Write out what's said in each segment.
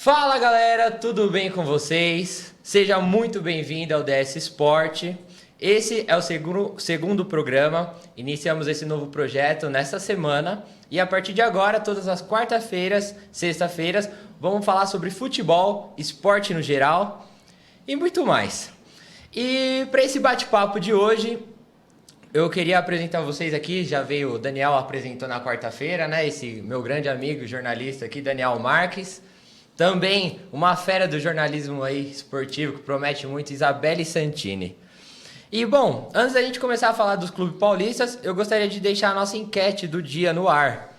Fala galera, tudo bem com vocês? Seja muito bem-vindo ao DS Sport. Esse é o segundo programa. Iniciamos esse novo projeto nesta semana e a partir de agora, todas as quarta-feiras, sexta-feiras, vamos falar sobre futebol, esporte no geral e muito mais. E para esse bate-papo de hoje, eu queria apresentar vocês aqui, já veio o Daniel apresentou na quarta-feira, né? Esse meu grande amigo jornalista aqui, Daniel Marques. Também uma fera do jornalismo aí esportivo que promete muito, Isabelle Santini. E bom, antes da gente começar a falar dos clubes paulistas, eu gostaria de deixar a nossa enquete do dia no ar.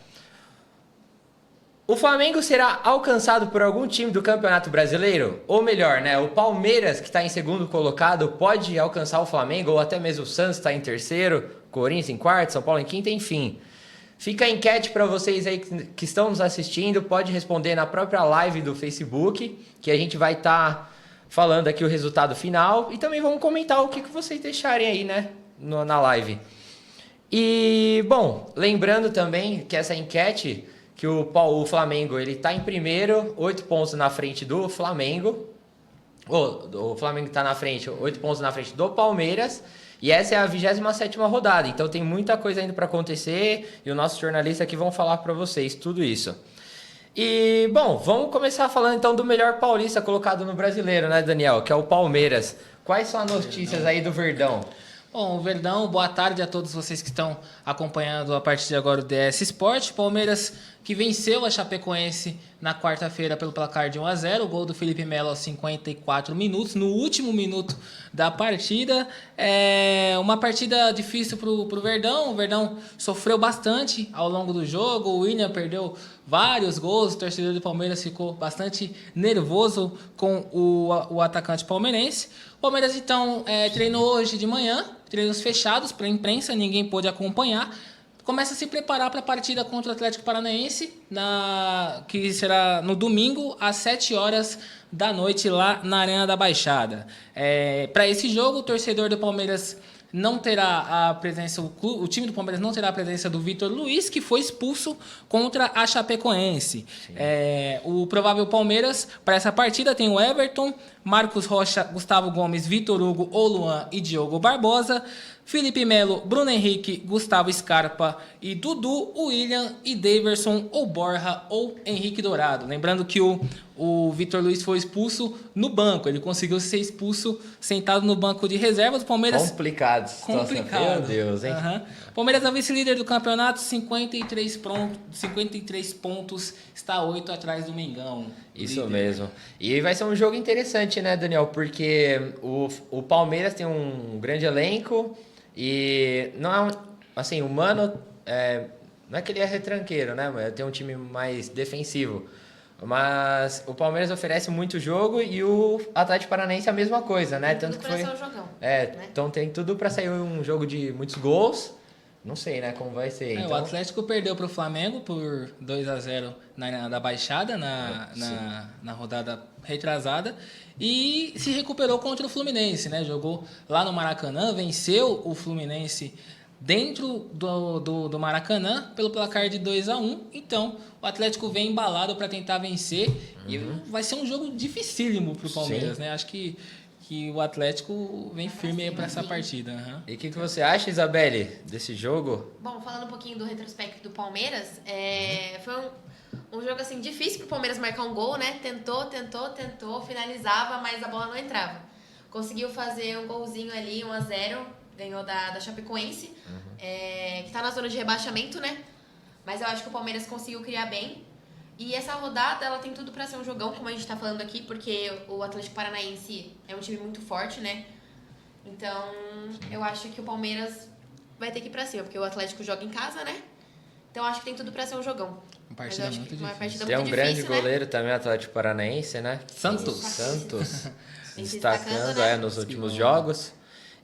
O Flamengo será alcançado por algum time do Campeonato Brasileiro? Ou melhor, né, o Palmeiras, que está em segundo colocado, pode alcançar o Flamengo, ou até mesmo o Santos está em terceiro, Corinthians em quarto, São Paulo em quinto, enfim. Fica a enquete para vocês aí que estão nos assistindo, pode responder na própria live do Facebook, que a gente vai estar falando aqui o resultado final, e também vamos comentar o que vocês deixarem aí, né, na live. E, bom, lembrando também que essa enquete, que o Flamengo ele está em primeiro, 8 pontos na frente do Flamengo, o Flamengo está na frente, 8 pontos na frente do Palmeiras, e essa é a 27ª rodada, então tem muita coisa ainda para acontecer e os nossos jornalistas aqui vão falar para vocês tudo isso. E, bom, vamos começar falando então do melhor paulista colocado no brasileiro, né, Daniel? Que é o Palmeiras. Quais são as notícias aí do Verdão? Bom, o Verdão, boa tarde a todos vocês que estão acompanhando a partir de agora o DS Sport. Palmeiras que venceu a Chapecoense na quarta-feira pelo placar de 1-0. O gol do Felipe Melo aos 54 minutos, no último minuto da partida. É uma partida difícil para o Verdão. O Verdão sofreu bastante ao longo do jogo. O William perdeu vários gols. O torcedor do Palmeiras ficou bastante nervoso com o atacante palmeirense. O Palmeiras, então, treinou hoje de manhã, treinos fechados para a imprensa, ninguém pôde acompanhar. Começa a se preparar para a partida contra o Atlético Paranaense, que será no domingo, às 7 horas da noite, lá na Arena da Baixada. Para esse jogo, o torcedor do Palmeiras não terá a presença, o time do Palmeiras não terá a presença do Vitor Luiz, que foi expulso contra a Chapecoense. O provável Palmeiras, para essa partida, tem o Everton, Marcos Rocha, Gustavo Gomes, Vitor Hugo, Oluan e Diogo Barbosa, Felipe Melo, Bruno Henrique, Gustavo Scarpa e Dudu, William e Daverson ou Borja ou Henrique Dourado. Lembrando que o Vitor Luiz foi expulso no banco, ele conseguiu ser expulso sentado no banco de reservas. O Palmeiras... Complicado. Meu Deus, hein? Palmeiras é o vice-líder do campeonato, 53 pontos, está 8 atrás do Mengão. Isso líder. mesmo. E vai ser um jogo interessante, né, Daniel? Porque o Palmeiras tem um grande elenco e não é assim, o Mano não é que ele é retranqueiro, né? Tem um time mais defensivo. Mas o Palmeiras oferece muito jogo e o Atlético Paranaense a mesma coisa, né? Tem tudo pra ser um jogão. Né? Então tem tudo para sair um jogo de muitos gols. Não sei, né, como vai ser. Então... O Atlético perdeu para o Flamengo por 2-0 na Baixada, na rodada retrasada, e se recuperou contra o Fluminense, né? Jogou lá no Maracanã, venceu o Fluminense dentro do Maracanã pelo placar de 2-1. Então, o Atlético vem embalado para tentar vencer e vai ser um jogo dificílimo para o Palmeiras, né? Acho que o Atlético vem firme para essa partida. E o que você acha, Isabelle, desse jogo? Bom, falando um pouquinho do retrospecto do Palmeiras, foi um jogo assim difícil para o Palmeiras marcar um gol, né? Tentou, finalizava, mas a bola não entrava. Conseguiu fazer um golzinho ali, 1-0, ganhou da Chapecoense, que está na zona de rebaixamento, né? Mas eu acho que o Palmeiras conseguiu criar bem. E essa rodada, ela tem tudo pra ser um jogão, como a gente tá falando aqui, porque o Atlético Paranaense é um time muito forte, né? Então, eu acho que o Palmeiras vai ter que ir pra cima, porque o Atlético joga em casa, né? Então, acho que tem tudo pra ser um jogão. Uma partida muito difícil. Tem um grande goleiro também, Atlético Paranaense, né? Santos. Destacando nos últimos jogos.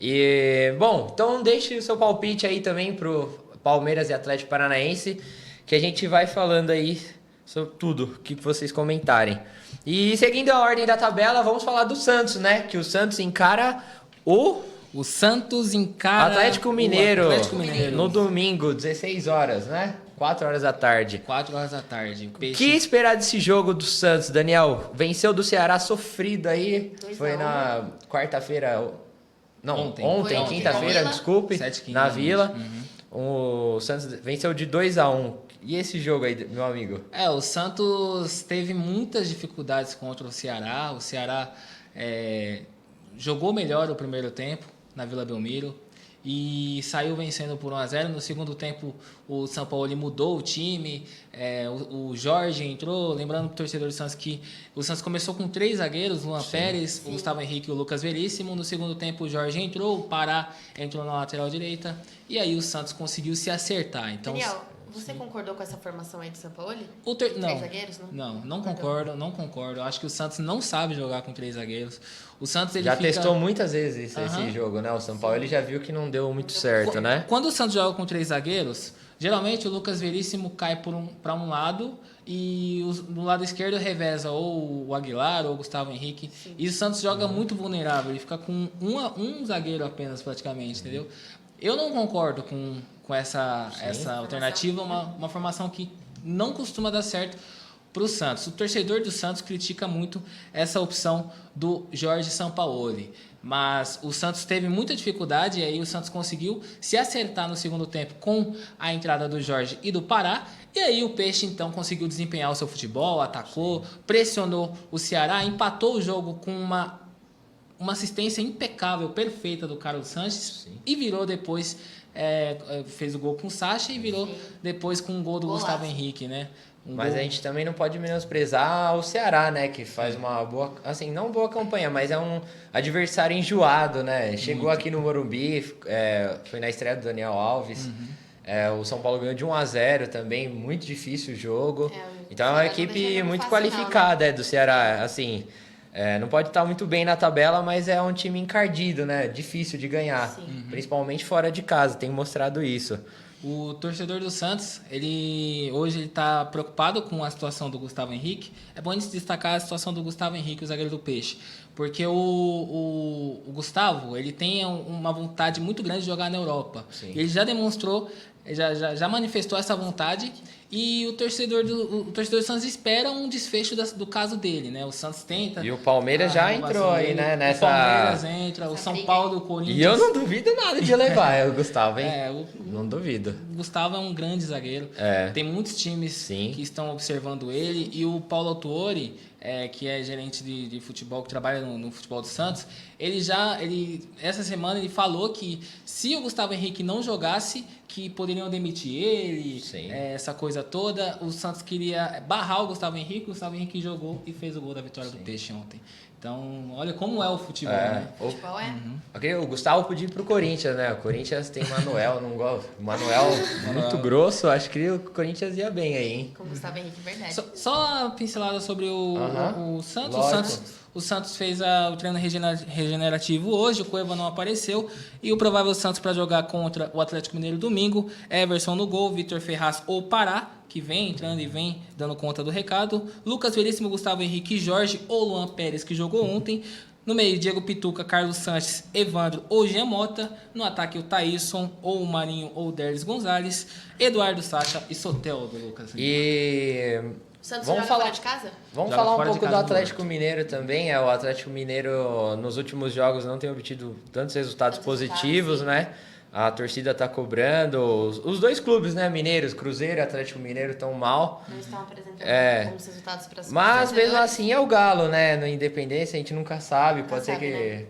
E, bom, então deixe o seu palpite aí também pro Palmeiras e Atlético Paranaense, que a gente vai falando aí sobre tudo, o que vocês comentarem. E seguindo a ordem da tabela, vamos falar do Santos, né? Que o Santos encara o Santos encara Atlético Mineiro o Atlético Mineiro no domingo, 16 horas, né? 4 horas da tarde. 4 horas da tarde. O O Peixe... que esperar desse jogo do Santos, Daniel? Venceu do Ceará sofrido aí. 2-1. Foi na quarta-feira. Não, Ontem. Foi ontem, quinta-feira, na Vila. desculpe. 7h15, na Vila. Uhum. O Santos venceu de 2-1. E esse jogo aí, meu amigo? O Santos teve muitas dificuldades contra o Ceará. O Ceará jogou melhor o primeiro tempo na Vila Belmiro e saiu vencendo por 1-0. No segundo tempo, o São Paulo mudou o time, o Jorge entrou. Lembrando para o torcedor do Santos que o Santos começou com 3 zagueiros, Luan Pérez, o Gustavo Henrique e o Lucas Veríssimo. No segundo tempo, o Jorge entrou, o Pará entrou na lateral direita e aí o Santos conseguiu se acertar. Então, Daniel, você concordou com essa formação aí do São Paulo? Não, 3 zagueiros, não concordo. Eu acho que o Santos não sabe jogar com 3 zagueiros. O Santos Já testou muitas vezes esse Aham. jogo, né? O São Paulo ele já viu que não deu muito certo, né? Quando o Santos joga com 3 zagueiros, geralmente o Lucas Veríssimo cai para um lado e no lado esquerdo reveza ou o Aguilar ou o Gustavo Henrique. Sim. E o Santos joga muito vulnerável, ele fica com um zagueiro apenas praticamente, entendeu? Eu não concordo com essa alternativa, uma formação que não costuma dar certo para o Santos. O torcedor do Santos critica muito essa opção do Jorge Sampaoli, mas o Santos teve muita dificuldade e aí o Santos conseguiu se acertar no segundo tempo com a entrada do Jorge e do Pará, e aí o Peixe então conseguiu desempenhar o seu futebol, atacou, pressionou o Ceará, empatou o jogo com uma assistência impecável, perfeita do Carlos Sanches. Sim. E virou depois, fez o gol com o Sacha e virou depois com o gol do Gustavo Henrique, né? Mas a gente também não pode menosprezar o Ceará, né? Que faz uma boa, assim, não boa campanha, mas é um adversário enjoado, né? Chegou aqui no Morumbi, foi na estreia do Daniel Alves. O São Paulo ganhou de 1-0 também, muito difícil o jogo. Então é uma equipe muito qualificada do Ceará, assim... não pode estar muito bem na tabela, mas é um time encardido, né? Difícil de ganhar. Principalmente fora de casa, tem mostrado isso. O torcedor do Santos, hoje ele está preocupado com a situação do Gustavo Henrique. É bom a gente destacar a situação do Gustavo Henrique, o zagueiro do Peixe. Porque o Gustavo, ele tem uma vontade muito grande de jogar na Europa. Sim. Ele já demonstrou, já manifestou essa vontade. E o torcedor do Santos espera um desfecho do caso dele, né? O Santos tenta... E o Palmeiras já entrou aí, né? O Palmeiras entra, o São Paulo, o Corinthians... E eu não duvido nada de levar o Gustavo, hein? Não duvido. O Gustavo é um grande zagueiro. Tem muitos times que estão observando ele. E o Paulo Autuori, que é gerente de futebol, que trabalha no futebol do Santos, essa semana ele falou que se o Gustavo Henrique não jogasse, que poderiam demitir ele, essa coisa toda. O Santos queria barrar o Gustavo Henrique jogou e fez o gol da vitória do Peixe ontem. Então, olha como é o futebol, né? O futebol O Gustavo podia ir pro Corinthians, né? O Corinthians tem Manuel, não gosto. Manuel muito grosso, acho que o Corinthians ia bem aí, hein? Com o Gustavo Henrique, verdade. Só uma pincelada sobre o Santos. O Santos fez o treino regenerativo hoje, o Cueva não apareceu. E o provável Santos para jogar contra o Atlético Mineiro domingo, Everson no gol, Vitor Ferraz ou Pará, que vem entrando e vem dando conta do recado. Lucas Veríssimo, Gustavo Henrique, Jorge ou Luan Pérez, que jogou ontem. No meio, Diego Pituca, Carlos Sanches, Evandro ou Jean Mota. No ataque, o Thaísson, ou o Marinho, ou o Derlis Gonzalez. Eduardo Sacha e Soteldo, Lucas. E... Santos joga fora de casa? Vamos falar um pouco do Atlético Mineiro também. O Atlético Mineiro, nos últimos jogos, não tem obtido tantos resultados positivos, né? A torcida tá cobrando. Os dois clubes, né, mineiros, Cruzeiro e Atlético Mineiro, estão mal. Não estão apresentando bons resultados para os Mas mesmo assim é o Galo, né? No Independência a gente nunca sabe. Pode ser que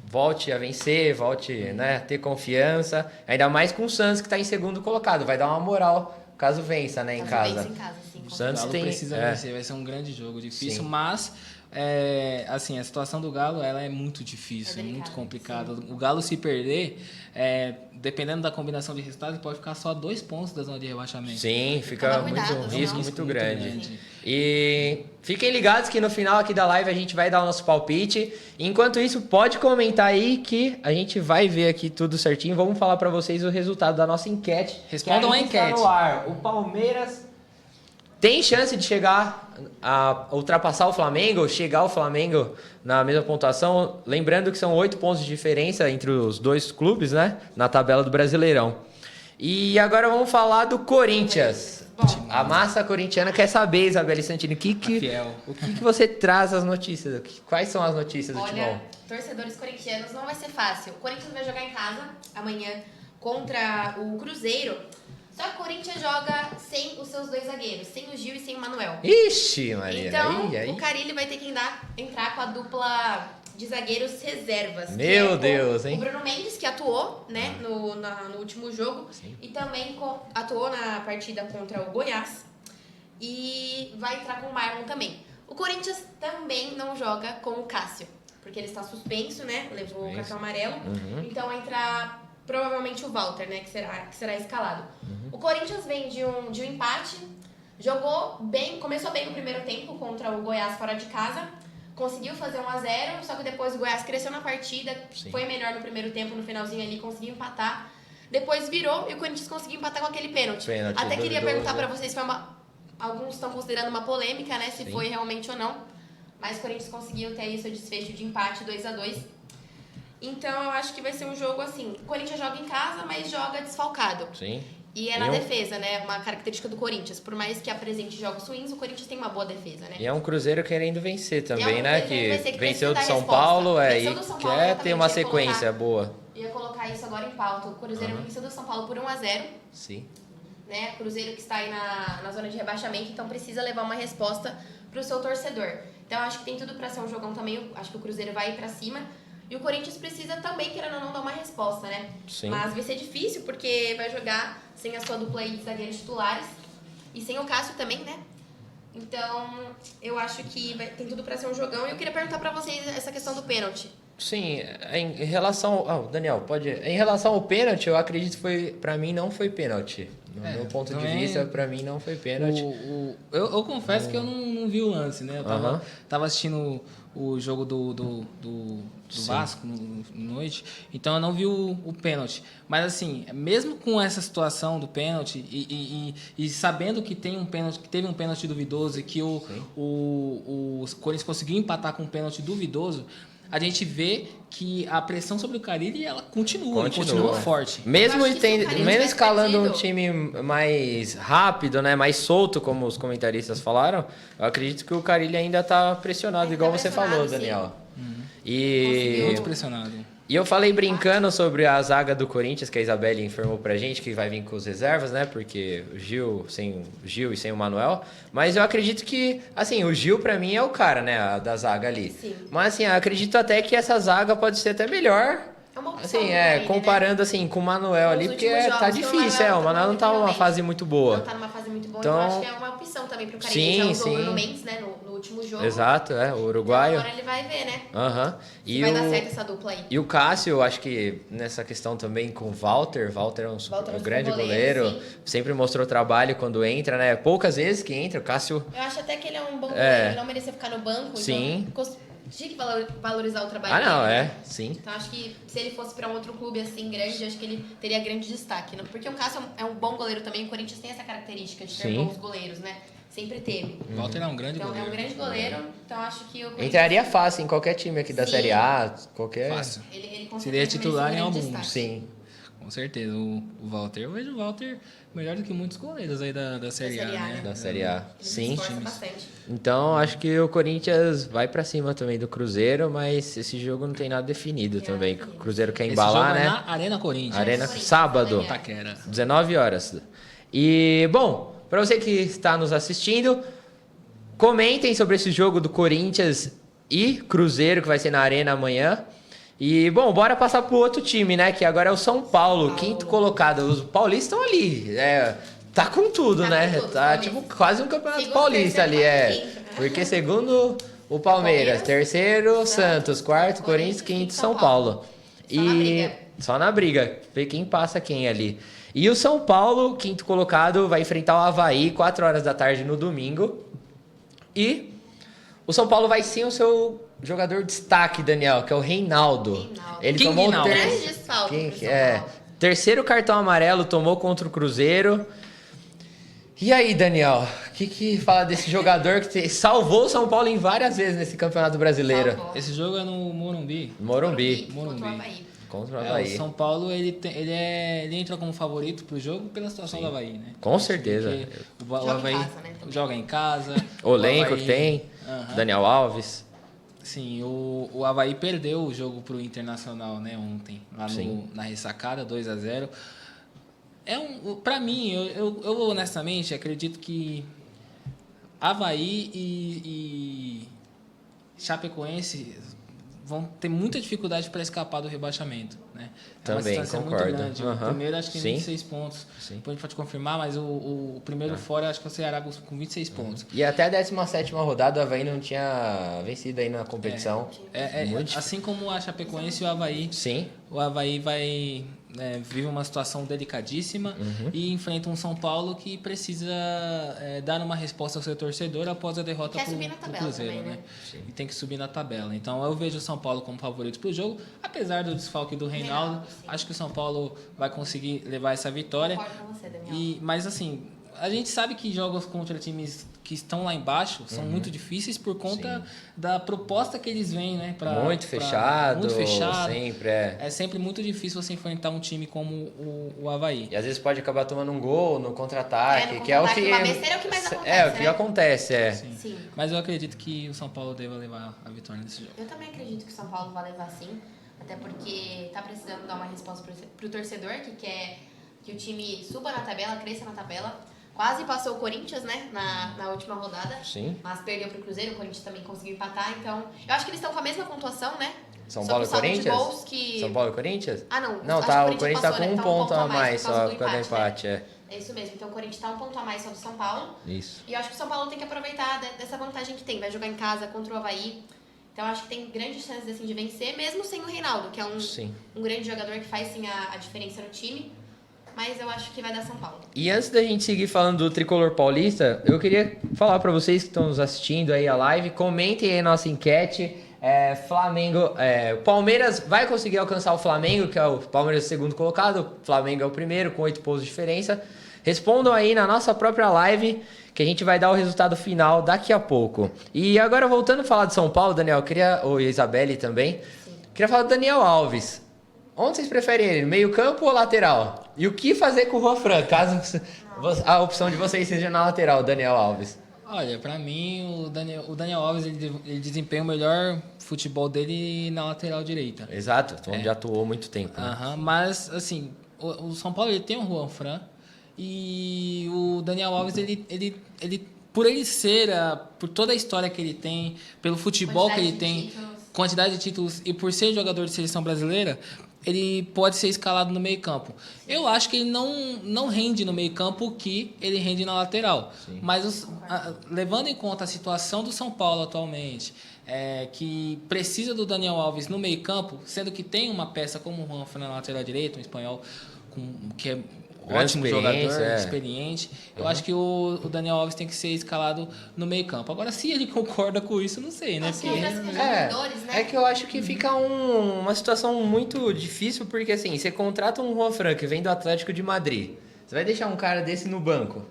volte a vencer, volte, né, a ter confiança. Ainda mais com o Santos, que está em segundo colocado. Vai dar uma moral caso vença, né, em casa. Sim, o Santos precisa vencer, vai ser um grande jogo, difícil, mas assim, a situação do Galo ela é muito difícil, muito complicada. O Galo se perder, dependendo da combinação de resultados, pode ficar só 2 pontos da zona de rebaixamento. Sim, fica um risco muito grande. E fiquem ligados que no final aqui da live a gente vai dar o nosso palpite. Enquanto isso, pode comentar aí que a gente vai ver aqui tudo certinho. Vamos falar para vocês o resultado da nossa enquete. Respondam a enquete. Está no ar. O Palmeiras tem chance de chegar a ultrapassar o Flamengo, chegar ao Flamengo na mesma pontuação. Lembrando que são 8 pontos de diferença entre os dois clubes, né? Na tabela do Brasileirão. E agora vamos falar do Corinthians. Bom, A massa corintiana quer saber, Isabelle Santini, Fiel. o que você traz as notícias? Quais são as notícias do Timão? olha, torcedores corintianos, não vai ser fácil. O Corinthians vai jogar em casa amanhã contra o Cruzeiro. Só que o Corinthians joga sem os seus dois zagueiros, sem o Gil e sem o Manuel. Ixi, Maria. Então, aí. o Carille vai ter que entrar com a dupla de zagueiros reservas. que Meu com Deus, hein? O Bruno Mendes, que atuou né, no último jogo. Sim. E também atuou na partida contra o Goiás. E vai entrar com o Marlon também. O Corinthians também não joga com o Cássio. Porque ele está suspenso, né? Levou o cartão amarelo. Uhum. Então vai entrar provavelmente o Walter, né? Que será escalado. O Corinthians vem de um empate. Jogou bem, começou bem no primeiro tempo contra o Goiás fora de casa. Conseguiu fazer 1-0, só que depois o Goiás cresceu na partida. Sim. Foi melhor no primeiro tempo, no finalzinho ali, conseguiu empatar. Depois virou e o Corinthians conseguiu empatar com aquele pênalti. Até queria duvidoso. perguntar pra vocês, alguns estão considerando uma polêmica, né? Se Sim. foi realmente ou não. Mas o Corinthians conseguiu ter aí seu desfecho de empate 2-2. Então eu acho que vai ser um jogo assim. O Corinthians joga em casa, mas joga desfalcado. Sim. E é na defesa, né? Uma característica do Corinthians. Por mais que apresente jogos ruins, o Corinthians tem uma boa defesa, né? E é um Cruzeiro querendo vencer também, um né? Cruzeiro querendo vencer, Que que venceu do precisa São dar resposta. Paulo, e Venceu do São Paulo, quer ter exatamente, uma ia sequência boa. Ia colocar isso agora em pauta. O Cruzeiro venceu do São Paulo por 1-0. Sim. Né? Cruzeiro que está aí na zona de rebaixamento, então precisa levar uma resposta para o seu torcedor. Então acho que tem tudo para ser um jogão também. Acho que o Cruzeiro vai ir para cima. E o Corinthians precisa também, querendo ou não, dar uma resposta, né? Sim. Mas vai ser difícil, porque vai jogar sem a sua dupla aí de zagueiros titulares. E sem o Cássio também, né? Então, eu acho que tem tudo pra ser um jogão. E eu queria perguntar pra vocês essa questão do pênalti. Sim, em relação ao... Daniel, pode... Em relação ao pênalti, eu acredito que foi... Pra mim, não foi pênalti. No meu ponto de também- vista, pra mim, não foi pênalti. Eu confesso que eu não vi o lance, né? Eu Aham. tava assistindo o jogo do Vasco no noite, então eu não vi o pênalti. Mas assim, mesmo com essa situação do pênalti e sabendo que tem um pênalti, que teve um pênalti duvidoso e que o Corinthians conseguiu empatar com um pênalti duvidoso, a gente vê que a pressão sobre o Carille ela continua forte. Mesmo, Eu acho que se o Carille mesmo tivesse escalando um perdido- time mais rápido, né, mais solto, como os comentaristas falaram, eu acredito que o Carille ainda tá pressionado, Ainda igual tá você pressionado, falou, sim. Daniel. Muito pressionado. E eu falei brincando sobre a zaga do Corinthians, que a Isabelle informou pra gente que vai vir com os reservas, né? Porque o Gil e sem o Manuel. Mas eu acredito que, assim, o Gil pra mim é o cara, né? Da zaga ali. Sim. Mas, assim, eu acredito até que essa zaga pode ser até melhor. É uma opção Assim, do Carille, comparando, assim, com o Manuel Nos ali, porque últimos tá jogos, difícil, o Manuel não tá numa realmente fase muito boa. Não tá numa fase muito boa, Então- então acho que é uma opção também pro Carille. Sim, Já usou sim. o Bruno Mendes, né? No último jogo. Exato, o Então uruguaio. agora ele vai ver, né? Aham. Se vai dar certo essa dupla aí. E o Cássio, eu acho que nessa questão também com o Walter é um Walter é um um grande super goleiro, goleiro, sempre mostrou trabalho quando entra, né? Poucas vezes que entra, o Cássio... Eu acho até que ele é um bom goleiro, ele não merecia ficar no banco. Sim. Então, tinha que valorizar o trabalho Ah, não, dele, né? sim. Então acho que se ele fosse pra um outro clube assim grande, acho que ele teria grande destaque. Né? Porque o Cássio é um bom goleiro também, o Corinthians tem essa característica de ter Sim. bons goleiros, né? Sempre teve. O Walter é um grande Então goleiro. é um grande goleiro, então acho que o Corinthians... Entraria fácil em qualquer time aqui da Sim. Série A, qualquer... Fácil. Ele com Seria certeza titular merecia um em grande alguns. destaque. Sim. Com certeza. O Walter, eu vejo o Walter melhor do que muitos goleiros aí da Série A, Série A, né? né? Da Série A, Ele se sim. esforça bastante. Então, acho que o Corinthians vai pra cima também do Cruzeiro, mas esse jogo não tem nada definido Tem também. nada O Cruzeiro quer Esse embalar, jogo é né? na Arena Corinthians. Arena Corinthians, sábado. amanhã. Taquera. 19 horas. E, bom, para você que está nos assistindo, comentem sobre esse jogo do Corinthians e Cruzeiro, que vai ser na Arena amanhã. E, bom, bora passar pro outro time, né? Que agora é o São Paulo, quinto colocado. Os paulistas estão ali. Tá com tudo, Tá né? com tudo, Tá Paulista. tipo quase um campeonato Segundo, paulista ali, terceiro, quarto, quinto. Porque segundo o Palmeiras, Palmeiras, terceiro Santos, quarto Corinthians, Corinthians, quinto quinto, São São Paulo. Só na briga. Só na briga, ver quem passa quem ali. E o São Paulo, quinto colocado, vai enfrentar o Avaí 4 horas da tarde no domingo. E o São Paulo vai sem o seu jogador destaque, Daniel, que é o Reinaldo. Reinaldo. Ele Quem tomou Reinaldo? Grande desfalque pro São Paulo. terceiro cartão amarelo, tomou contra o Cruzeiro. E aí, Daniel, o que fala desse jogador que salvou o São Paulo em várias vezes nesse Campeonato Brasileiro? Salvou. Esse jogo é no Morumbi. Morumbi. Contra o Avaí. Contra o Avaí. O São Paulo, ele entra como favorito pro jogo pela situação do Avaí, né? Com certeza. O Avaí em casa, né, também. joga em casa. O elenco Avaí- que tem, Aham. Daniel Alves. Sim, o Avaí perdeu o jogo pro Internacional, né, ontem, lá na ressacada, 2-0. Pra mim, eu honestamente acredito que Avaí e Chapecoense vão ter muita dificuldade para escapar do rebaixamento, né? Também, é uma distância concordo. muito grande. Aham. O primeiro acho que tem Sim. 26 pontos. Sim. Depois a gente pode confirmar, mas o primeiro fora acho que é o Ceará com 26 pontos. E até a 17ª rodada o Avaí não tinha vencido aí na competição. Muito Assim como a Chapecoense e o Avaí vive uma situação delicadíssima e enfrenta um São Paulo que precisa dar uma resposta ao seu torcedor após a derrota Quer pro subir na tabela Cruzeiro, também, né? né? E tem que subir na tabela. Então eu vejo o São Paulo como favorito pro jogo, apesar do desfalque do Reinaldo. Sim. Acho que o São Paulo vai conseguir levar essa vitória. Concordo com você, Daniel. Mas assim, a gente sabe que jogos contra times que estão lá embaixo são muito difíceis por conta da proposta que eles vêm, né? Muito fechado. Muito fechado. Sempre É sempre muito difícil você enfrentar um time como o Avaí. E às vezes pode acabar tomando um gol no contra-ataque, No que é o contra-ataque, que... uma besteira é o que mais acontece, É, o que né? acontece, Sim. Mas eu acredito que o São Paulo deva levar a vitória nesse jogo. Eu também acredito que o São Paulo vai levar sim, até porque tá precisando dar uma resposta pro torcedor que quer que o time suba na tabela, cresça na tabela. Quase passou o Corinthians, né, na última rodada. Sim. Mas perdeu pro Cruzeiro, o Corinthians também conseguiu empatar, então eu acho que eles estão com a mesma pontuação, né? São Só Paulo que e o saldo de Corinthians? gols que... São Paulo e Corinthians? Ah, não. Não, acho tá, que o Corinthians tá passou, com né? um ponto a mais por causa só do por causa do empate, né? É isso mesmo, então o Corinthians tá um ponto a mais só do São Paulo. Isso. E eu acho que o São Paulo tem que aproveitar dessa vantagem que tem. Vai jogar em casa contra o Avaí. Então eu acho que tem grandes chances assim, de vencer, mesmo sem o Reinaldo, que é um grande jogador que faz sim a diferença no time. Mas eu acho que vai dar São Paulo. E antes da gente seguir falando do Tricolor Paulista, eu queria falar para vocês que estão nos assistindo aí a live, comentem aí a nossa enquete. Flamengo, Palmeiras vai conseguir alcançar o Flamengo, que é o Palmeiras segundo colocado, o Flamengo é o primeiro, com 8 pontos de diferença. Respondam aí na nossa própria live, que a gente vai dar o resultado final daqui a pouco. E agora voltando a falar de São Paulo, Daniel, e Isabelle também, queria falar do Daniel Alves. Onde vocês preferem ele, meio campo ou lateral? E o que fazer com o Juan Fran, caso a opção de vocês seja na lateral, Daniel Alves? Olha, pra mim, o Daniel Alves ele desempenha o melhor futebol dele na lateral direita. Exato, onde atuou muito tempo. Né? Mas, assim, o São Paulo ele tem o Juan Fran e o Daniel Alves, ele por ele ser, por toda a história que ele tem, pelo futebol que ele tem, quantidade de títulos e por ser jogador de seleção brasileira, ele pode ser escalado no meio-campo. Eu acho que ele não rende no meio-campo o que ele rende na lateral. Sim. Mas levando em conta a situação do São Paulo atualmente, que precisa do Daniel Alves no meio-campo, sendo que tem uma peça como o Juan Fran na lateral direita, um espanhol que é ótimo jogador, experiente. Eu acho que o Daniel Alves tem que ser escalado no meio-campo. Agora, se ele concorda com isso, não sei, né? É que eu acho que fica uma situação muito difícil, porque assim, você contrata um Juan Fran que vem do Atlético de Madrid. Você vai deixar um cara desse no banco?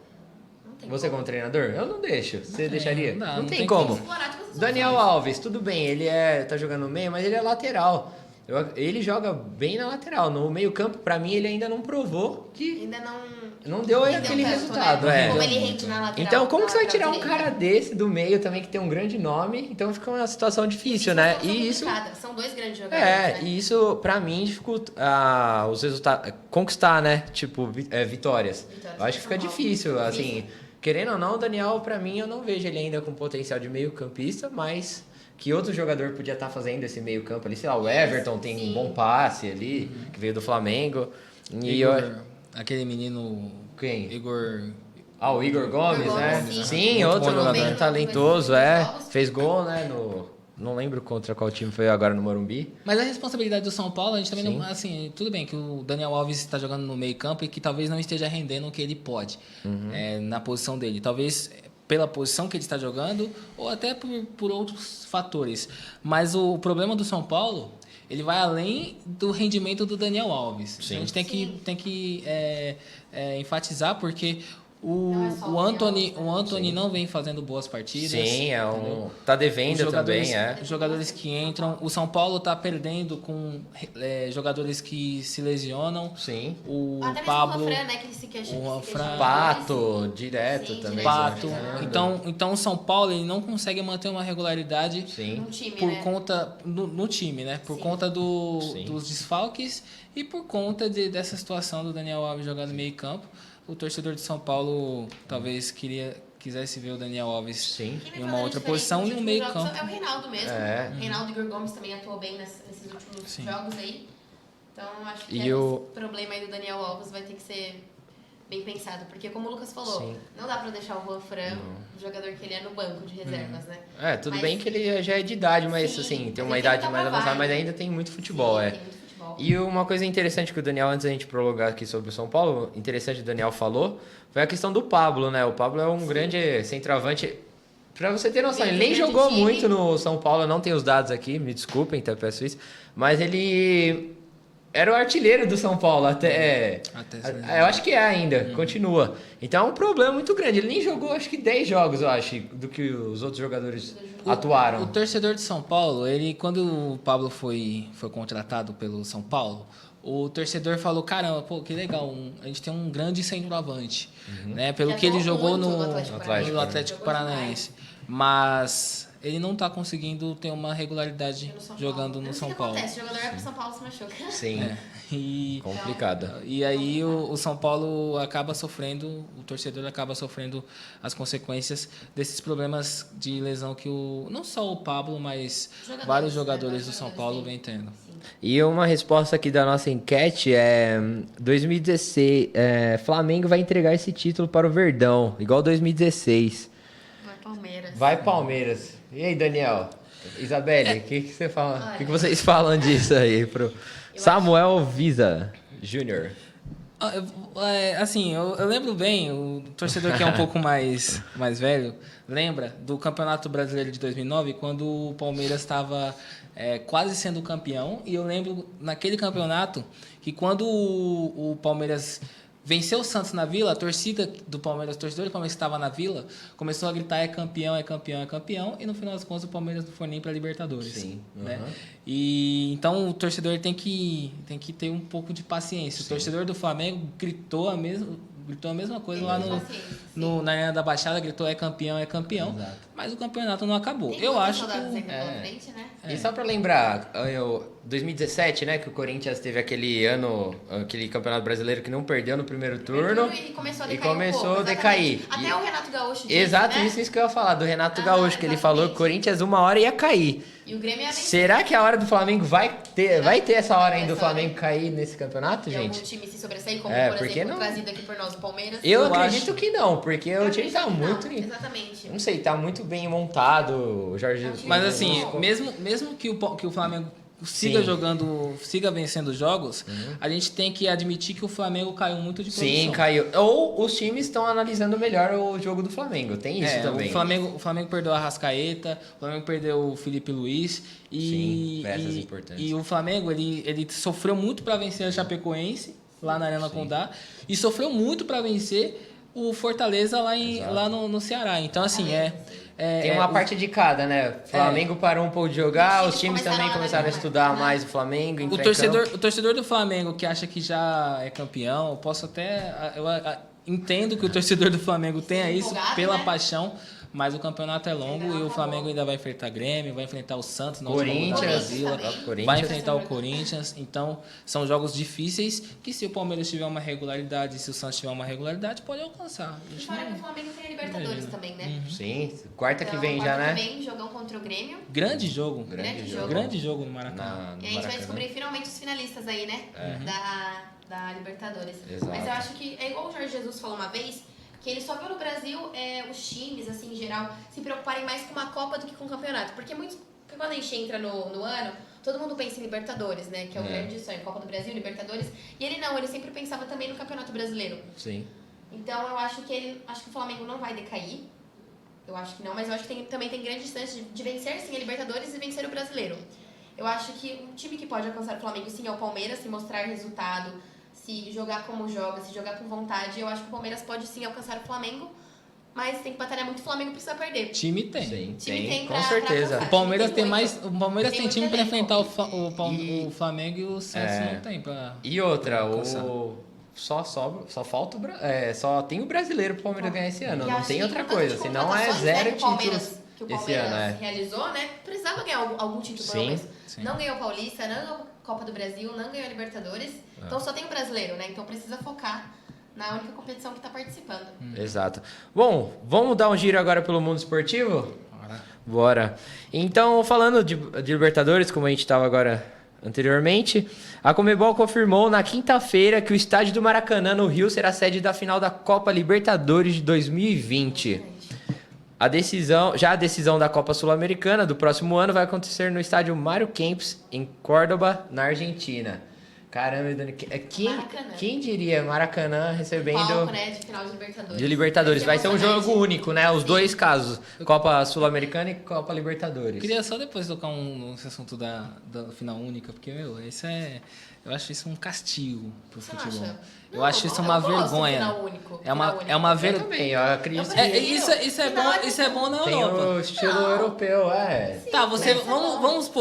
Você como treinador? Eu não deixo. Você deixaria? Não tem como. Daniel Alves, tudo bem, ele tá jogando no meio, mas ele é lateral. Ele joga bem na lateral. No meio-campo, pra mim, ele ainda não provou que. Ainda não deu aquele resultado. Né? Como ele rende na lateral. Então, como que você vai tirar um cara desse do meio também que tem um grande nome? Então fica uma situação difícil, né? E isso. São dois grandes jogadores. Né? E isso, pra mim, dificulta os resultados. Conquistar, né? Tipo, vitórias. Eu acho que fica difícil, assim. Querendo ou não, o Daniel, pra mim, eu não vejo ele ainda com potencial de meio-campista, mas que outro jogador podia estar fazendo esse meio-campo ali. Sei lá, o Everton tem um bom passe ali, que veio do Flamengo. Aquele menino... Quem? Igor... o Igor Gomes, né? Sim, muito outro jogador talentoso, Fez gol, né? Não lembro contra qual time foi agora no Morumbi. Mas a responsabilidade do São Paulo, a gente também não... Assim, tudo bem que o Daniel Alves está jogando no meio campo e que talvez não esteja rendendo o que ele pode na posição dele. Talvez pela posição que ele está jogando ou até por outros fatores. Mas o problema do São Paulo, ele vai além do rendimento do Daniel Alves. Sim. A gente tem que enfatizar porque Não é só O o Anthony, Daniel o Alves, Anthony não vem fazendo boas partidas. Sim, entendeu? tá Os devendo jogadores, também, os jogadores que entram. O São Paulo tá perdendo com jogadores que se lesionam. Sim. O Até mesmo Pablo, o Juanfran, né? Que ele se queixa. o Juanfran, Pato, direto Sim, também. direto. Pato. machucando. Então o São Paulo ele não consegue manter uma regularidade Sim. No time, por né? conta no time, né? Por Sim. conta Sim. dos desfalques e por conta dessa situação do Daniel Alves jogar no meio-campo. O torcedor de São Paulo talvez quisesse ver o Daniel Alves Sim. Quem vem em uma fazendo outra diferença posição nos e no últimos meio-campo. jogos É o Reinaldo mesmo. É. Reinaldo e Igor Gomes também atuou bem nesses últimos Sim. jogos aí. Então, acho que E esse o- problema aí do Daniel Alves vai ter que ser bem pensado. Porque, como o Lucas falou, Sim. não dá pra deixar o Juanfran, o jogador que ele é, no banco de reservas, né? Tudo Mas- bem que ele já é de idade, mas Sim, assim, tem mas uma ele tem idade que mais dar avançada, vibe. mas ainda tem muito futebol, Sim, é. tem muito futebol. E uma coisa interessante que o Daniel, antes da gente prolongar aqui sobre o São Paulo, interessante o Daniel falou, foi a questão do Pablo, né? O Pablo é um grande centroavante. Pra você ter noção, Vem ele nem do grande jogou time. muito no São Paulo, eu não tenho os dados aqui, me desculpem, tá, peço isso, mas ele era o artilheiro do São Paulo até. Eu acho que é ainda, continua. Então é um problema muito grande. Ele nem jogou, acho que 10 jogos, eu acho, do que os outros jogadores atuaram. O torcedor de São Paulo, ele quando o Pablo foi contratado pelo São Paulo, o torcedor falou, caramba, pô, que legal, a gente tem um grande centroavante, né? Pelo Já que ele atuou jogou muito no no Atlético Paranaense. Atlético Jogou Paranaense. Mas ele não tá conseguindo ter uma regularidade No São jogando Paulo. no Mas São o que Paulo. acontece? O jogador vai pro São Paulo se machuca. Sim, E, complicado. e aí o São Paulo acaba sofrendo, o torcedor acaba sofrendo as consequências desses problemas de lesão que não só o Pablo, mas Jogadores, vários né? jogadores Vários do São jogadores Paulo têm. vêm tendo. E uma resposta aqui da nossa enquete é 2016, Flamengo vai entregar esse título para o Verdão, igual 2016. Vai Palmeiras. Vai Palmeiras. E aí, Daniel? Isabelle, o que você fala? O Olha. que vocês falam disso aí pro Samuel Visa Júnior? Assim, eu lembro bem, o torcedor que é um pouco mais velho, lembra do Campeonato Brasileiro de 2009, quando o Palmeiras estava quase sendo campeão. E eu lembro naquele campeonato que quando o Palmeiras venceu o Santos na Vila, a torcida do Palmeiras, o torcedor do Palmeiras que estava na Vila, começou a gritar é campeão, é campeão, é campeão. E no final das contas o Palmeiras não foi nem para Libertadores. Sim, Né? uhum. E então o torcedor tem que ter um pouco de paciência. O torcedor do Flamengo gritou a mesma coisa lá na Arena da Baixada, gritou é campeão, é campeão. Exato. Mas o campeonato não acabou. Tem Eu muitas acho que saudades ainda pela frente, né? E só pra lembrar, 2017, né, que o Corinthians teve aquele Campeonato Brasileiro que não perdeu no primeiro turno. E começou a E decair começou um pouco, a decair. exatamente. Até E- o Renato Gaúcho disse, Exato, né? isso que eu ia falar, do Renato Ah, Gaúcho, que ele falou que o exatamente. Corinthians uma hora ia cair. E o Grêmio ia vencer. Será que a hora do Flamengo vai ter essa hora ainda do Essa hora. Flamengo cair nesse campeonato, E algum gente? time se sobressair, como, por porque exemplo, não- trazido aqui por nós, o Palmeiras. Eu Eu acredito acho. que não, porque o time tá acredito que não, muito. Exatamente. Não sei, tá muito bem montado, o Jorge Jesus. Mas assim, mesmo que o Flamengo siga Sim. jogando, siga vencendo jogos, a gente tem que admitir que o Flamengo caiu muito de produção. Sim, caiu. Ou os times estão analisando melhor o jogo do Flamengo. Tem isso também. O Flamengo perdeu a Arrascaeta, o Flamengo perdeu o Felipe Luiz Sim, peças importantes. e o Flamengo ele sofreu muito para vencer a Chapecoense lá na Arena Condá e sofreu muito para vencer o Fortaleza lá no Ceará. Então assim, Tem uma parte de cada, né? Flamengo parou um pouco de jogar, os times também começaram a estudar mais o Flamengo. O torcedor do Flamengo que acha que já é campeão, eu posso até. Eu entendo que o torcedor do Flamengo tenha isso empolgado, pela né? paixão, mas o campeonato é longo Ainda e não o Flamengo acabou. ainda vai enfrentar Grêmio, vai enfrentar o Santos na última Corinthians, rodada da Vila, também. Corinthians. vai enfrentar o Corinthians. Então, são jogos difíceis que se o Palmeiras tiver uma regularidade, se o Santos tiver uma regularidade, pode alcançar. A E gente fora que o não- Flamengo tem a Libertadores também, né? Sim, quarta que Então, vem já, quarta né? que vem, jogão contra o Grêmio. Grande jogo. Grande jogo. Grande jogo no Maracanã. No E a gente vai Maracanã. descobrir finalmente os finalistas aí, né? Da Libertadores. Exato. Mas eu acho que é igual o Jorge Jesus falou uma vez, que ele só viu no Brasil os times, assim, em geral, se preocuparem mais com uma Copa do que com o campeonato. Porque quando a gente entra no ano, todo mundo pensa em Libertadores, né? Que é o grande sonho, Copa do Brasil, Libertadores. E ele sempre pensava também no Campeonato Brasileiro. Sim. Então eu acho que o Flamengo não vai decair. Eu acho que não, mas eu acho que também tem grande chance de vencer sim a Libertadores e vencer o Brasileiro. Eu acho que um time que pode alcançar o Flamengo sim é o Palmeiras, se mostrar resultado, se jogar como joga, se jogar com vontade, eu acho que o Palmeiras pode sim alcançar o Flamengo, mas tem que batalhar muito, o Flamengo precisa perder. Time tem. Sim, Time tem com pra certeza. alcançar. O Palmeiras Time tem muito. mais. O Palmeiras tem Tem time muito pra elenco. enfrentar E- o Flamengo e o Santos não tem pra. E outra, alcançar. só falta só tem o brasileiro pro Palmeiras ganhar esse ano, E não acho tem que outra com tantas coisa, senão é contratações, zero né, que o Palmeiras- títulos que o esse Palmeiras ano, realizou, né? Precisava ganhar algum título, Sim, pelo menos. sim. Não ganhou o Paulista, não ganhou a Copa do Brasil, não ganhou a Libertadores. Então só tem o brasileiro, né? Então precisa focar na única competição que tá participando. Exato. Bom, vamos dar um giro agora pelo mundo esportivo? Bora. Então, falando de Libertadores, como a gente estava agora anteriormente, a Conmebol confirmou na quinta-feira que o estádio do Maracanã, no Rio, será sede da final da Copa Libertadores de 2020. A decisão da Copa Sul-Americana do próximo ano vai acontecer no estádio Mário Kempes, em Córdoba, na Argentina. Caramba, Dani, Maracanã. quem diria Maracanã recebendo Palco, né? De final de Libertadores. de Libertadores? Vai ser um jogo emocionante. único, né? Os dois casos, Copa Sul-Americana e Copa Libertadores. Queria só depois tocar nesse assunto da final única, porque, meu, eu acho isso um castigo pro Você futebol. acha? Eu Não, acho isso eu uma gosto do vergonha. final único, É uma final único. Eu vergonha. também, eu acredito Eu que Isso é bom na tem Europa. o estilo Não. europeu, Tá, mas é vamos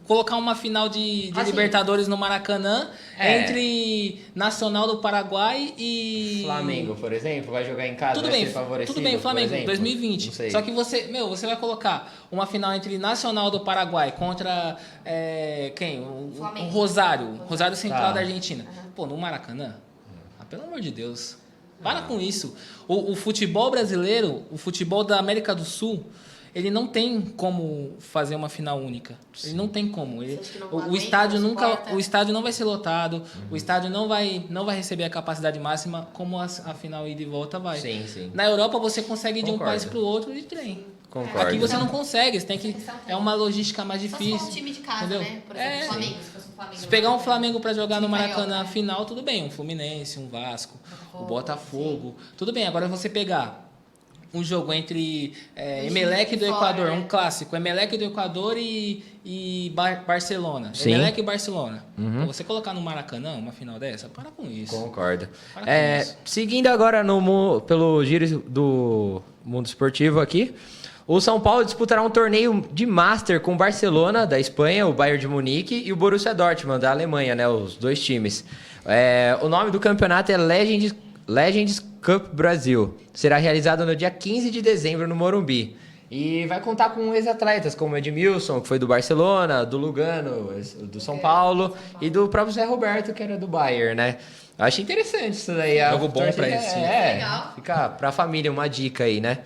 colocar uma final de Assim, Libertadores no Maracanã É. entre Nacional do Paraguai e Flamengo, por exemplo, vai jogar em casa, Tudo vai bem, ser favorecido, tudo bem, por Flamengo, exemplo? 2020. Não sei. Só que você vai colocar uma final entre Nacional do Paraguai contra quem? O Flamengo. Rosário Central Tá. da Argentina. Pô, no Maracanã? Ah, pelo amor de Deus. Para com isso. O futebol brasileiro, o futebol da América do Sul, ele não tem como fazer uma final única. Ele não tem como. Você acha que não O aguenta, estádio não nunca, suporta? o estádio não vai ser lotado. O estádio não vai receber a capacidade máxima como a final ida e volta vai. Sim, sim. Na Europa você consegue ir de um Concordo. país para o outro de trem. Concordo. Aqui você não consegue, você tem que Essa questão tem. é uma logística mais Só se for difícil. um time de casa, entendeu? né? Por exemplo, É. o Flamengo. Se fosse um Flamengo. Se pegar um Flamengo para jogar no Time Maracanã carioca, né? final, tudo bem, um Fluminense, um Vasco, o Botafogo, Botafogo, tudo bem. Agora você pegar um jogo entre Um Emelec time do de fora, Equador, né? um clássico, Emelec do Equador e Barcelona. Sim. Emelec e Barcelona. Uhum. Então, você colocar no Maracanã uma final dessa, para com isso. Concordo. Para com isso. Seguindo agora pelo giro do mundo esportivo aqui, o São Paulo disputará um torneio de Master com o Barcelona, da Espanha, o Bayern de Munique e o Borussia Dortmund, da Alemanha, né? Os dois times. O nome do campeonato é Legends Cup Brasil. Será realizado no dia 15 de dezembro no Morumbi. E vai contar com ex-atletas como Edmilson, que foi do Barcelona, do Lugano, do São Paulo, e do próprio Zé Roberto, que era do Bayern, né? Eu achei interessante isso daí. Jogo bom pra esse. Legal. Fica pra família uma dica aí, né?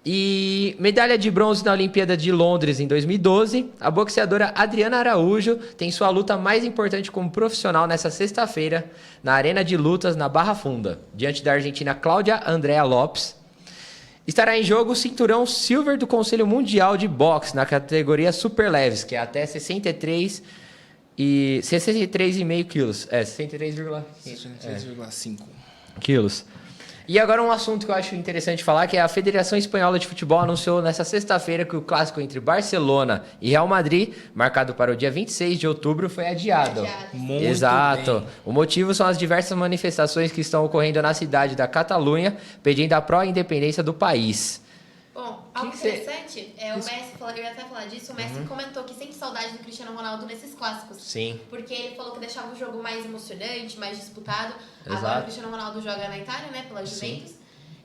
E medalha de bronze na Olimpíada de Londres em 2012, a boxeadora Adriana Araújo tem sua luta mais importante como profissional nessa sexta-feira na Arena de Lutas na Barra Funda, diante da argentina Cláudia Andrea Lopes. Estará em jogo o cinturão Silver do Conselho Mundial de Boxe na categoria Super Leves, que é até 63,5 quilos. 63,5. quilos. E agora um assunto que eu acho interessante falar, que é a Federação Espanhola de Futebol anunciou nessa sexta-feira que o clássico entre Barcelona e Real Madrid, marcado para o dia 26 de outubro, foi adiado. Muito Exato. bem. O motivo são as diversas manifestações que estão ocorrendo na cidade da Catalunha, pedindo a pró-independência do país. Bom, algo que você- interessante é o Messi, eu ia até falar disso, o Messi comentou que sente saudade do Cristiano Ronaldo nesses clássicos. Sim. Porque ele falou que deixava o jogo mais emocionante, mais disputado. Agora Exato. o Cristiano Ronaldo joga na Itália, né, pela Sim. Juventus.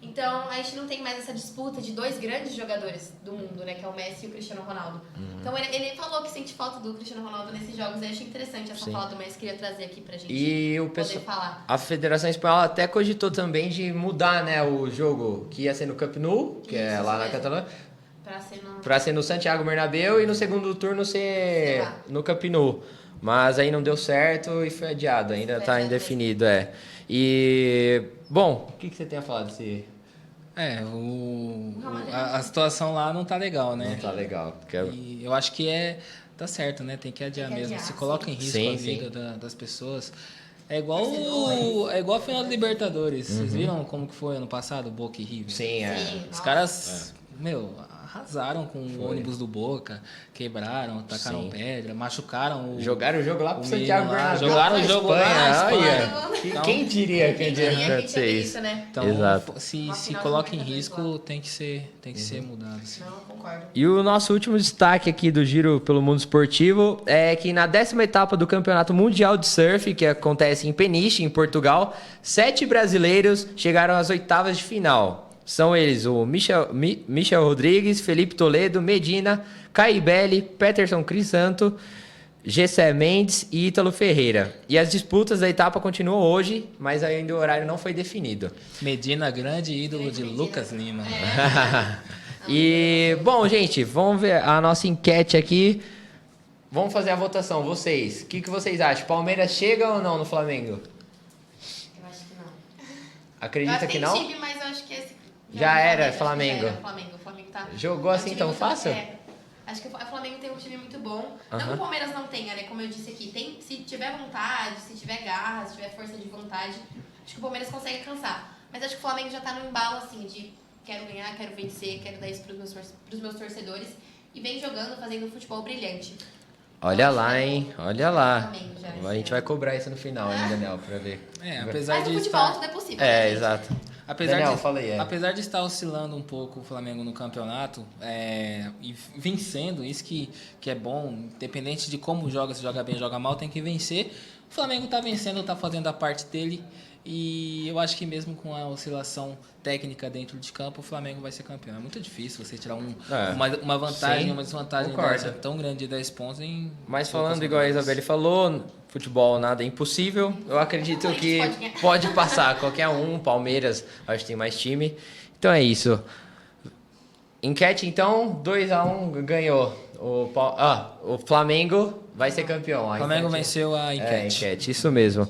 Então a gente não tem mais essa disputa de dois grandes jogadores do mundo, né, que é o Messi e o Cristiano Ronaldo. Então ele falou que sente falta do Cristiano Ronaldo nesses jogos. Eu achei interessante essa Sim. fala do Messi, queria trazer aqui pra gente E o poder pessoal, falar. a Federação Espanhola até cogitou também de mudar, né, o jogo que ia ser no Camp Nou, que é Isso lá na mesmo. Catalunha, Pra ser no... para ser no Santiago Bernabéu e no segundo turno ser Sei lá. no Camp Nou. Mas aí não deu certo e foi adiado, ainda Foi está adiado indefinido, E, bom, o que você tem a falar desse... A situação lá não tá legal, né? Não tá legal. E eu acho que tá certo, né? Tem que adiar Tem que mesmo. adiar, Se coloca em risco Sim, a sim. vida das pessoas. É igual a final da Libertadores. Vocês viram como que foi ano passado, Boca e River? Sim, Sim. Os caras, meu, arrasaram com o ônibus do Boca, quebraram, tacaram Sim. pedra, machucaram Jogaram o jogo lá pro menino Santiago lá, Bernabéu. jogaram na o jogo lá na Espanha. Olha, Então, quem diria que ia acontecer isso? isso, né? Então, Exato. se Uma final de coloca em Libertadores risco, tem que ser mudado. Assim. Não, eu concordo. E o nosso último destaque aqui do Giro pelo Mundo Esportivo é que na 10ª etapa do Campeonato Mundial de Surf, que acontece em Peniche, em Portugal, 7 brasileiros chegaram às oitavas de final. São eles o Michel Rodrigues, Felipe Toledo, Medina, Caibelli, Peterson Crisanto, Gessé Mendes e Ítalo Ferreira. E as disputas da etapa continuam hoje, mas ainda o horário não foi definido. Medina, grande ídolo de Lucas Lima. E, bom, gente, vamos ver a nossa enquete aqui. Vamos fazer a votação. Vocês, o que vocês acham? Palmeiras chega ou não no Flamengo? Eu acho que não. Acredita que não? Tem time, mas eu acho que esse... Já era, acho que Flamengo. Já era Flamengo. O Flamengo tá... Jogou é um assim time tão muito- fácil? É. Acho que o Flamengo tem um time muito bom. Não que Aham. o Palmeiras não tenha, né? Como eu disse aqui. Se tiver vontade, se tiver garra, se tiver força de vontade, acho que o Palmeiras consegue cansar. Mas acho que o Flamengo já tá no embalo, assim, de quero ganhar, quero vencer, quero dar isso pros meus torcedores. E vem jogando, fazendo um futebol brilhante. Olha lá, hein? Olha lá. Flamengo já, A gente vai cobrar isso no final, hein, Daniel, pra ver. Apesar Mas de no futebol estar... tudo é possível, É, né, gente? exato. Apesar Daniel, de, fala aí, apesar de estar oscilando um pouco o Flamengo no campeonato e vencendo, isso que é bom, independente de como joga, se joga bem, joga mal, tem que vencer. O Flamengo está vencendo, está fazendo a parte dele e eu acho que mesmo com a oscilação técnica dentro de campo, o Flamengo vai ser campeão. É muito difícil você tirar uma vantagem, Sim, uma desvantagem concordo. dessa tão grande de 10 pontos em... Mas poucas falando igual a rodadas. Isabelle falou, futebol nada é impossível. Eu acredito Não, que pode ganhar. pode passar qualquer um. Palmeiras, acho que tem mais time. Então é isso. Enquete, então, 2-1 ganhou. O Flamengo vai ser campeão. O A Flamengo enquete- venceu a enquete. enquete, isso mesmo.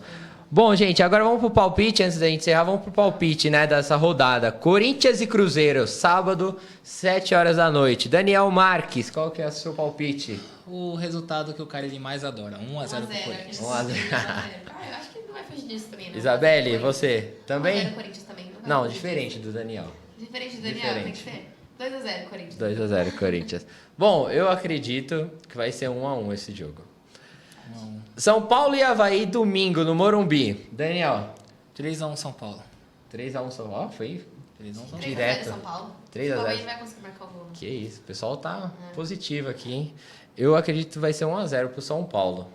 Bom, gente, agora vamos pro palpite. Antes da gente encerrar, vamos pro palpite, né, dessa rodada. Corinthians e Cruzeiro, sábado, 7 horas da noite. Daniel Marques, qual que é o seu palpite? O resultado que o cara ele mais adora, 1-0 pro 1 a 0, Corinthians. 1 a 0. Eu acho que não vai fugir disso também, né? Isabelle, 1 a 0 você também? 1 a 0 Corinthians também. Vai Não, fugir diferente disso. do Daniel. Diferente do Daniel, Diferente. tem que ser. 2 a 0 Corinthians. 2-0 Corinthians. Bom, eu acredito que vai ser 1-1 esse jogo. 1-1. São Paulo e Avaí, domingo, no Morumbi. Daniel, 3-1 São Paulo. 3-1 São Paulo. Foi 3-1 São Paulo. 3 a 0 Direto. São Paulo. 3 a 0. O Palmeiras vai conseguir marcar o gol. Que isso, o pessoal tá positivo aqui, hein? Eu acredito que vai ser 1-0 pro São Paulo.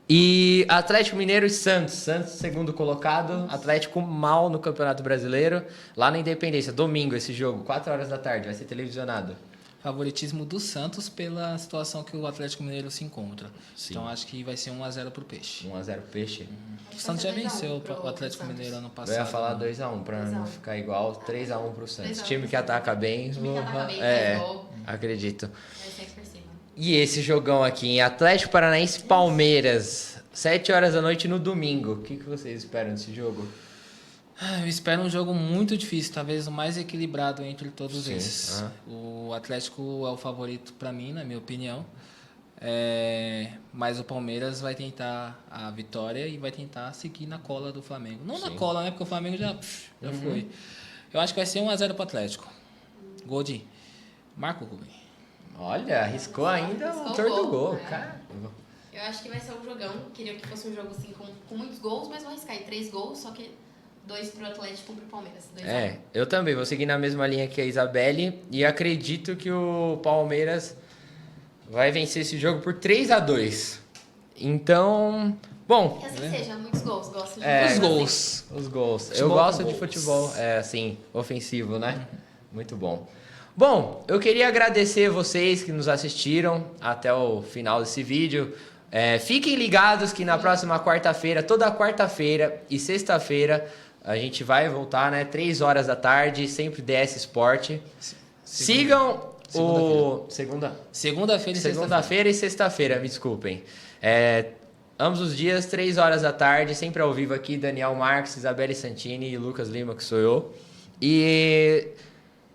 E Atlético Mineiro e Santos. Santos, segundo colocado. Atlético mal no Campeonato Brasileiro. Lá na Independência, domingo esse jogo, 4 horas da tarde, vai ser televisionado. Favoritismo do Santos pela situação que o Atlético Mineiro se encontra. Sim. Então acho que vai ser 1-0 pro Peixe. 1-0 Peixe. O Santos já Vai ser 2 a 1 venceu pro o Atlético Santos. Mineiro ano Eu passado. ia falar 2-1 pra 2 a 1. não ficar igual. 3-1 pro Santos. 3 a 1 Time pro que ataca bem. Time que ataca bem, é, faz gol. acredito. Vai ser por cima. E esse jogão aqui em Atlético Paranaense e Palmeiras. 7 horas da noite no domingo. O que vocês esperam desse jogo? Eu espero um jogo muito difícil, talvez o mais equilibrado entre todos Sim. esses. Ah. O Atlético é o favorito para mim, na minha opinião. Mas o Palmeiras vai tentar a vitória e vai tentar seguir na cola do Flamengo. Não na Sim. cola, né? Porque o Flamengo já foi. Eu acho que vai ser 1-0 pro Atlético. Gol de Marco Ruben. Olha, arriscou ainda o Arriscou autor do o gol. gol, Cara. Eu acho que vai ser um jogão. Queria que fosse um jogo assim com muitos gols, mas vou arriscar em 3 gols, só que 2 pro Atlético e 1 pro Palmeiras. 2 a 1. É, eu também vou seguir na mesma linha que a Isabelle e acredito que o Palmeiras vai vencer esse jogo por 3-2. Então, bom, Que assim seja, muitos gols. Gosto de É. Os assim. gols. os gols. Eu Futebol gosto com de gols. futebol, assim, ofensivo, né? Muito bom. Bom, eu queria agradecer vocês que nos assistiram até o final desse vídeo. Fiquem ligados que na próxima quarta-feira, toda quarta-feira e sexta-feira, a gente vai voltar, né? 3 horas da tarde, sempre DS Esporte. Sigam o... Segunda-feira e sexta-feira. Segunda-feira e sexta-feira, me desculpem. Ambos os dias, 3 horas da tarde, sempre ao vivo aqui, Daniel Marques, Isabelle Santini e Lucas Lima, que sou eu. E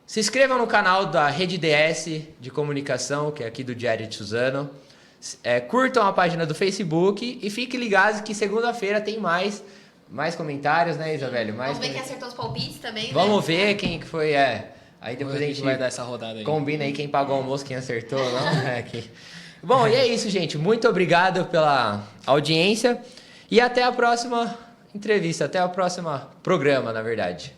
se inscrevam no canal da Rede DS de Comunicação, que é aqui do Diário de Suzano. Curtam a página do Facebook e fiquem ligados que segunda-feira tem mais comentários, né, Isabelle? Mais Vamos ver quem acertou os palpites também, né? Vamos ver quem que foi Aí depois a gente vai dar essa rodada aí. combina aí quem pagou o almoço, quem acertou, não? Aqui. Bom, e é isso, gente. Muito obrigado pela audiência e até a próxima entrevista, até o próximo programa, na verdade.